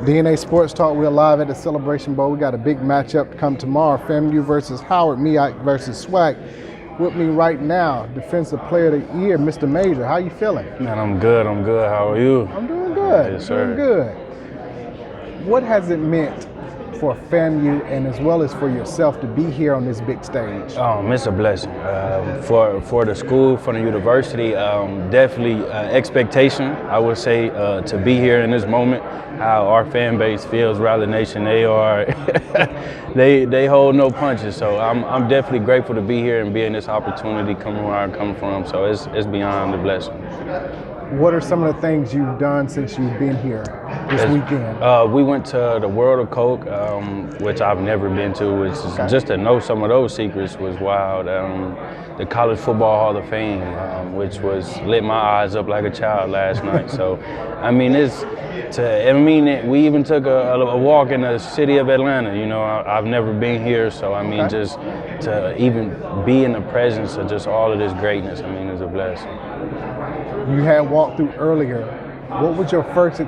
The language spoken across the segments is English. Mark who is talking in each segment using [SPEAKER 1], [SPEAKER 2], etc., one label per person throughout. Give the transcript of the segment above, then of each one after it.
[SPEAKER 1] DNA Sports Talk, we're live at the Celebration Bowl. We got a big matchup to come tomorrow. FAMU versus Howard, Ike versus Swag. With me right now, Defensive Player of the Year, Mr. Major. How you feeling?
[SPEAKER 2] Man, I'm good. How are you?
[SPEAKER 1] I'm doing good.
[SPEAKER 2] Yes, sir.
[SPEAKER 1] Doing good. What has it meant for FAMU and as well as for yourself to be here on this big stage?
[SPEAKER 2] It's a blessing. For the school, for the university, definitely expectation, I would say, to be here in this moment. How our fan base feels, Rally Nation, they are, they hold no punches. So I'm definitely grateful to be here and be in this opportunity, coming where I come from. So it's beyond a blessing.
[SPEAKER 1] What are some of the things you've done since you've been here this weekend?
[SPEAKER 2] We went to the World of Coke, which I've never been to, which is just to know some of those secrets was wild. The College Football Hall of Fame, which was lit my eyes up like a child last night. So, we even took a walk in the city of Atlanta. You know, I've never been here, so just to even be in the presence of just all of this greatness, is a blessing.
[SPEAKER 1] You had walked through earlier. What was your first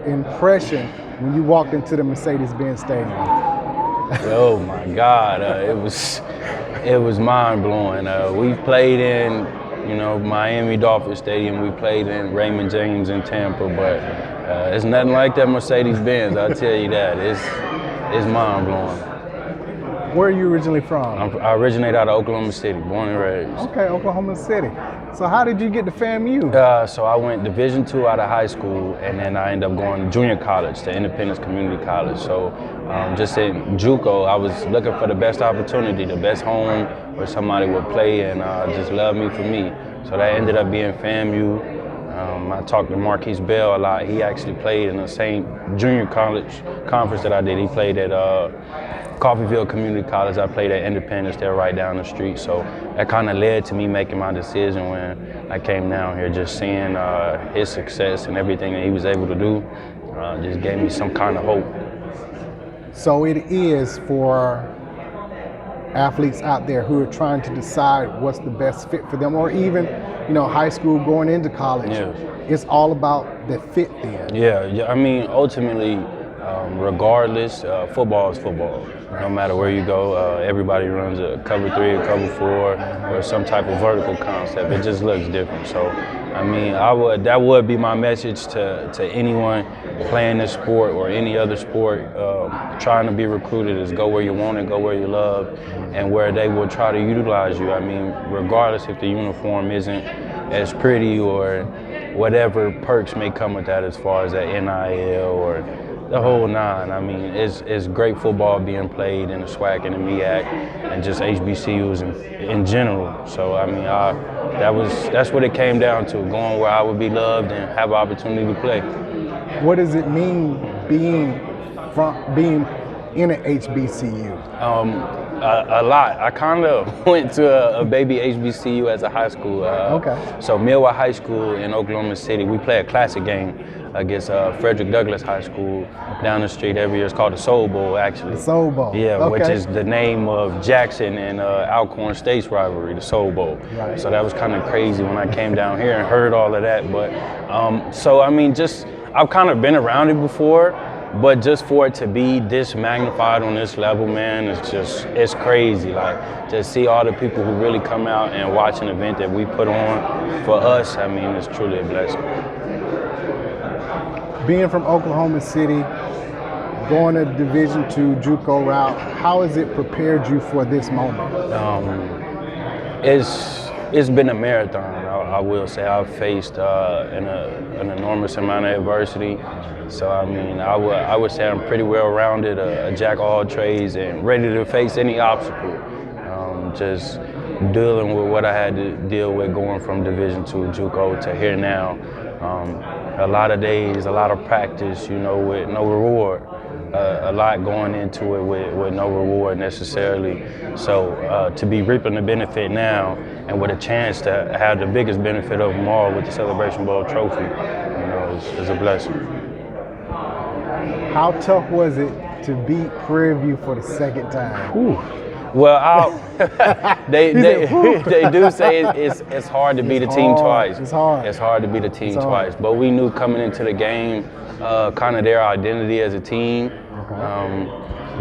[SPEAKER 1] impression when you walked into the Mercedes-Benz Stadium?
[SPEAKER 2] Oh my God, it was mind blowing. We played in, Miami Dolphins Stadium. We played in Raymond James in Tampa, but it's nothing like that Mercedes-Benz. I'll tell you that. It's mind blowing.
[SPEAKER 1] Where are you originally from?
[SPEAKER 2] I originate out of Oklahoma City, born and raised.
[SPEAKER 1] Okay, Oklahoma City. So how did you get to FAMU?
[SPEAKER 2] So I went Division II out of high school, and then I ended up going to junior college, to Independence Community College. So just in JUCO, I was looking for the best opportunity, the best home where somebody would play and just love me for me. So that ended up being FAMU. I talked to Marquise Bell a lot. He actually played in the same junior college conference that I did. He played at Coffeyville Community College. I played at Independence. They're right down the street. So that kind of led to me making my decision when I came down here, just seeing his success and everything that he was able to do, just gave me some kind of hope.
[SPEAKER 1] So it is for athletes out there who are trying to decide what's the best fit for them, or even, high school going into college.
[SPEAKER 2] Yeah.
[SPEAKER 1] It's all about the fit then.
[SPEAKER 2] Yeah. Ultimately, regardless, football is football. No matter where you go, everybody runs a cover 3, a cover 4, or some type of vertical concept. It just looks different. So, that would be my message to anyone playing this sport or any other sport, trying to be recruited, is go where you want it, go where you love, and where they will try to utilize you. Regardless if the uniform isn't as pretty or whatever perks may come with that, as far as that NIL or the whole nine. It's great football being played in the SWAC and the MEAC and just HBCUs in general. So that's what it came down to, going where I would be loved and have an opportunity to play.
[SPEAKER 1] What does it mean being in an HBCU?
[SPEAKER 2] A lot. I kind of went to a baby HBCU as a high school. So Millwall High School in Oklahoma City, we play a classic game against Frederick Douglass High School down the street every year. It's called the Soul Bowl, actually.
[SPEAKER 1] The Soul Bowl.
[SPEAKER 2] Yeah, which is the name of Jackson and Alcorn State's rivalry, the Soul Bowl.
[SPEAKER 1] Right.
[SPEAKER 2] So that was kind of crazy when I came down here and heard all of that. But I've kind of been around it before. But just for it to be this magnified on this level, man, it's crazy. Like, to see all the people who really come out and watch an event that we put on for us, it's truly a blessing.
[SPEAKER 1] Being from Oklahoma City, going a Division II JUCO route, how has it prepared you for this moment?
[SPEAKER 2] It's been a marathon. I will say I've faced an enormous amount of adversity. So I would say I'm pretty well rounded, a jack of all trades, and ready to face any obstacle. Just dealing with what I had to deal with going from Division II JUCO to here now. A lot of days, a lot of practice, with no reward. A lot going into it with no reward necessarily. So to be reaping the benefit now, and with a chance to have the biggest benefit of them all with the Celebration Bowl trophy, is a blessing.
[SPEAKER 1] How tough was it to beat Prairie View for the second time?
[SPEAKER 2] Well, they do say it's hard to beat a team twice.
[SPEAKER 1] It's hard.
[SPEAKER 2] It's hard to beat a team twice. But we knew coming into the game, kind of their identity as a team.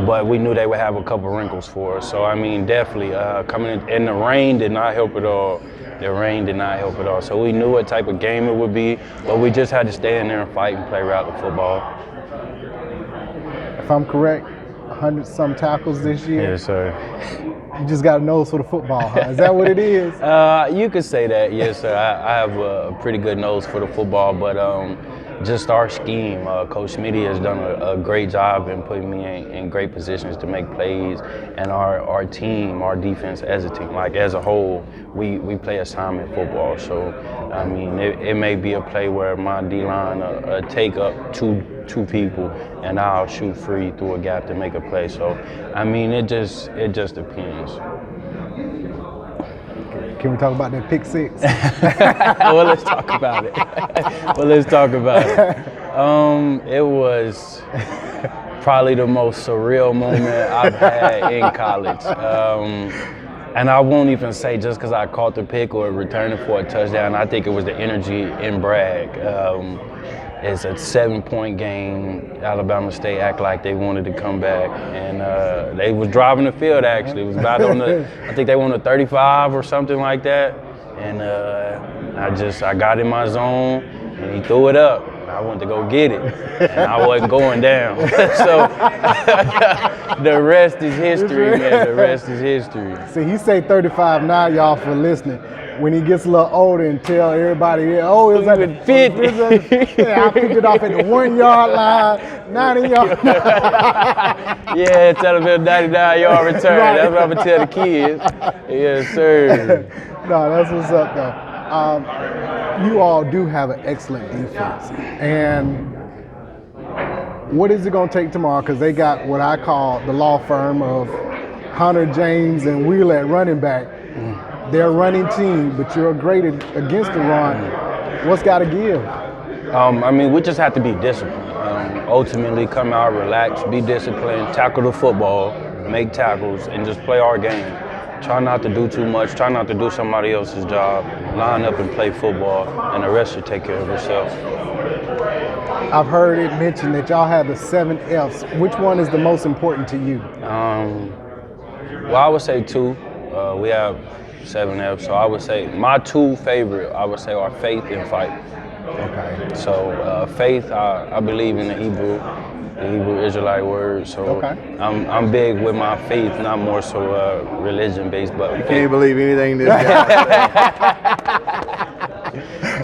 [SPEAKER 2] But we knew they would have a couple wrinkles for us. So I mean, definitely coming in, and the rain did not help at all. The rain did not help at all. So we knew what type of game it would be, but we just had to stay in there and fight and play rally football.
[SPEAKER 1] If I'm correct, 100-some tackles this year.
[SPEAKER 2] Yes, sir.
[SPEAKER 1] You just got a nose for the football, huh? Is that what it is?
[SPEAKER 2] You could say that, yes, sir. I have a pretty good nose for the football, but just our scheme, Coach Smitty has done a great job in putting me in great positions to make plays, and our team, our defense as a team, like as a whole, we play assignment football. So, I mean, it may be a play where my D-line take up two people, and I'll shoot free through a gap to make a play. So, I mean, it just depends.
[SPEAKER 1] Can we talk about that pick six?
[SPEAKER 2] Well, let's talk about it. It was probably the most surreal moment I've had in college. And I won't even say just because I caught the pick or returned it for a touchdown. I think it was the energy in Bragg. It's a 7-point game. Alabama State act like they wanted to come back, and they was driving the field. Actually, it was about on the. I think they won a 35 or something like that. And I got in my zone, and he threw it up. I went to go get it, and I wasn't going down. So the rest is history, man. The rest is history.
[SPEAKER 1] See, he say 35 now, y'all, for listening. When he gets a little older and tell everybody, oh, it was at the 50. Yeah, I picked it off at the 1 yard line, 90 yard line.
[SPEAKER 2] Yeah, tell them it's a 99-yard return. Right. That's what I'm gonna tell the kids. Yes, sir.
[SPEAKER 1] No, that's what's up, though. You all do have an excellent defense. And what is it gonna take tomorrow? Because they got what I call the law firm of Hunter, James, and Wheeler at running back. They're a running team, but you're great against the run. What's got to give?
[SPEAKER 2] I mean, we just have to be disciplined. Ultimately, come out, relax, be disciplined, tackle the football, make tackles, and just play our game. Try not to do too much. Try not to do somebody else's job. Line up and play football, and the rest will take care of itself.
[SPEAKER 1] I've heard it mentioned that y'all have the 7 Fs. Which one is the most important to you?
[SPEAKER 2] Well, I would say 2. We have 7 Fs. So I would say my 2 favorite, I would say, are faith and fight.
[SPEAKER 1] Okay.
[SPEAKER 2] So faith, I believe in the Hebrew Israelite word. So
[SPEAKER 1] okay.
[SPEAKER 2] I'm big with my faith, not more so religion based, but
[SPEAKER 3] you can't believe anything this guy
[SPEAKER 2] says.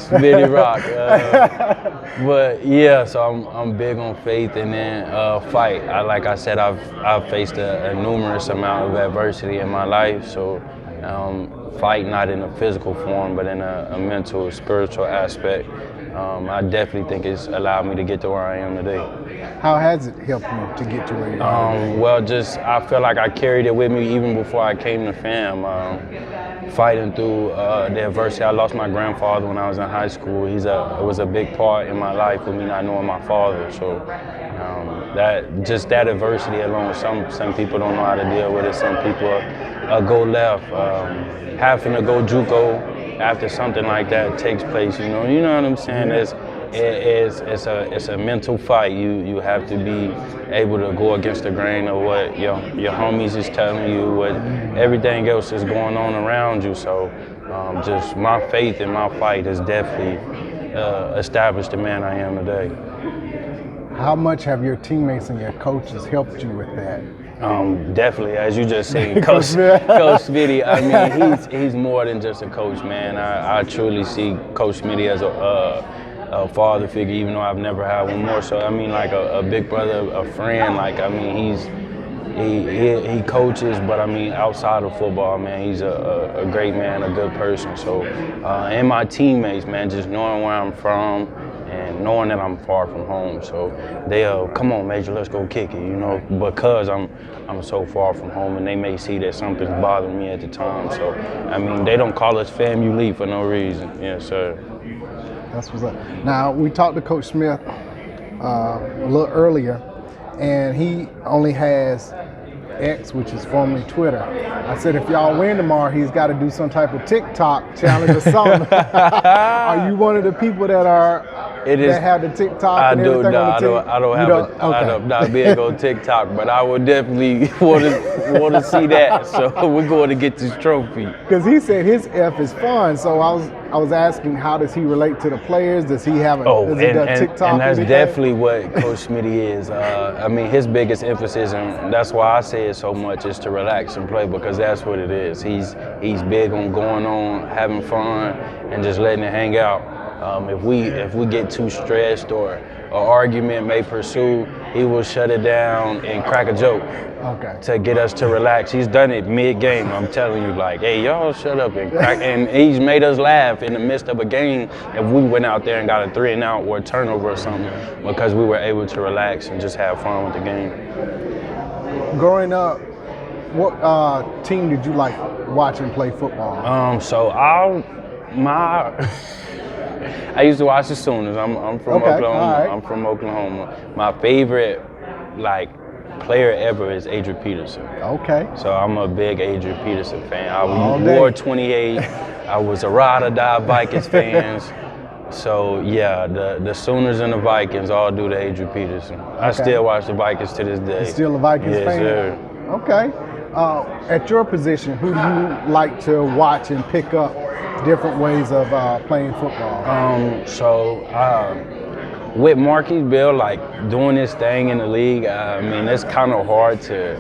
[SPEAKER 2] Smitty rock. But yeah, so I'm big on faith, and then fight. Like I said, I've faced a numerous amount of adversity in my life. So fight not in a physical form, but in a mental, spiritual aspect. I definitely think it's allowed me to get to where I am today.
[SPEAKER 1] How has it helped you to get to where you are today?
[SPEAKER 2] Well, just I feel like I carried it with me even before I came to FAM. Fighting through the adversity. I lost my grandfather when I was in high school. It was a big part in my life with me not knowing my father. So that adversity alone, some people don't know how to deal with it. Some people go left. Having to go JUCO after something like that takes place, you know what I'm saying? It's a mental fight. You have to be able to go against the grain of what your homies is telling you, what everything else is going on around you. So just my faith and my fight has definitely established the man I am today.
[SPEAKER 1] How much have your teammates and your coaches helped you with that?
[SPEAKER 2] Definitely, as you just seen, Coach Smitty. I mean, he's more than just a coach, man. I truly see Coach Smitty as a father figure, even though I've never had one more. So I mean, like a big brother, a friend. Like I mean, he coaches, but I mean, outside of football, man, he's a great man, a good person. So, and my teammates, man, just knowing where I'm from. And knowing that I'm far from home, so they'll come on, Major, let's go kick it, because I'm so far from home, and they may see that something's bothering me at the time. So, I mean, they don't call us FAMU for no reason. Yes, sir.
[SPEAKER 1] That's what's up. Now, we talked to Coach Smith a little earlier, and he only has X, which is formerly Twitter. I said, if y'all win tomorrow, he's got to do some type of TikTok challenge or something. Are you one of the people that have the TikTok and everything on the TikTok?
[SPEAKER 2] I don't not big on TikTok, but I would definitely want to see that. So we're going to get this trophy.
[SPEAKER 1] Because he said his F is fun, so I was asking, how does he relate to the players? Does he have a TikTok?
[SPEAKER 2] And that's definitely what Coach Smitty is. I mean, his biggest emphasis, and that's why I say it so much, is to relax and play, because that's what it is. He's big on going on, having fun, and just letting it hang out. If we get too stressed or an argument may pursue, he will shut it down and crack a joke to get us to relax. He's done it mid-game. I'm telling you, like, hey, y'all shut up and crack. And he's made us laugh in the midst of a game if we went out there and got a 3-and-out or a turnover or something, because we were able to relax and just have fun with the game.
[SPEAKER 1] Growing up, what team did you like watching play football?
[SPEAKER 2] I used to watch the Sooners. I'm from Oklahoma.
[SPEAKER 1] Right.
[SPEAKER 2] I'm from Oklahoma. My favorite, player ever is Adrian Peterson.
[SPEAKER 1] Okay.
[SPEAKER 2] So I'm a big Adrian Peterson fan. I wore 28. I was a ride or die Vikings fans. So yeah, the Sooners and the Vikings all do to Adrian Peterson. I still watch the Vikings to this day.
[SPEAKER 1] You're still a Vikings fan?
[SPEAKER 2] Yes, sir.
[SPEAKER 1] Okay. At your position, who do you like to watch and pick up different ways of playing football?
[SPEAKER 2] With Marquise Bill, doing this thing in the league, I mean, it's kind of hard to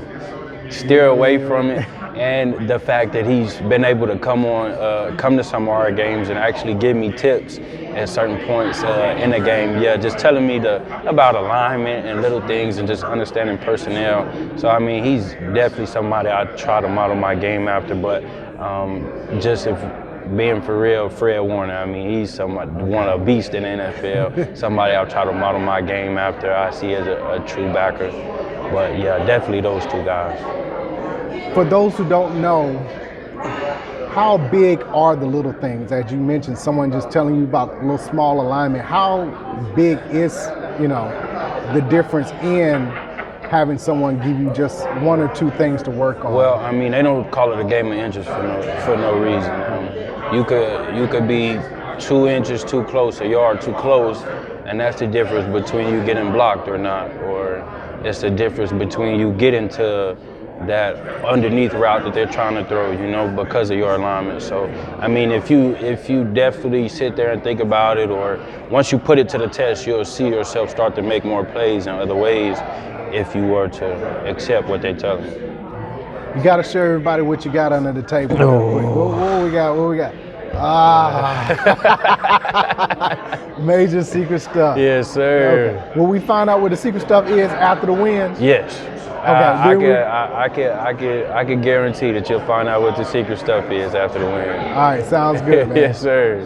[SPEAKER 2] steer away from it. And the fact that he's been able to come to some of our games and actually give me tips at certain points in the game. Yeah, just telling me about alignment and little things and just understanding personnel. So, I mean, he's definitely somebody I try to model my game after. But being for real, Fred Warner, I mean, he's a beast in the NFL. Somebody I'll try to model my game after. I see as a true backer. But yeah, definitely those two guys.
[SPEAKER 1] For those who don't know, how big are the little things? As you mentioned, someone just telling you about a little small alignment. How big is, the difference in having someone give you just one or two things to work on?
[SPEAKER 2] Well, I mean, they don't call it a game of inches for no reason. You could be 2 inches too close, a yard too close, and that's the difference between you getting blocked or not, or it's the difference between you getting to that underneath route that they're trying to throw, because of your alignment. So, I mean, if you definitely sit there and think about it, or once you put it to the test, you'll see yourself start to make more plays in other ways if you were to accept what they tell you.
[SPEAKER 1] You got to show everybody what you got under the table. What we got? Major secret stuff.
[SPEAKER 2] Yes, sir.
[SPEAKER 1] Okay. Will we find out what the secret stuff is after the win?
[SPEAKER 2] Yes.
[SPEAKER 1] Okay.
[SPEAKER 2] I can guarantee that you'll find out what the secret stuff is after the win.
[SPEAKER 1] All right, sounds good, man.
[SPEAKER 2] Yes, sir.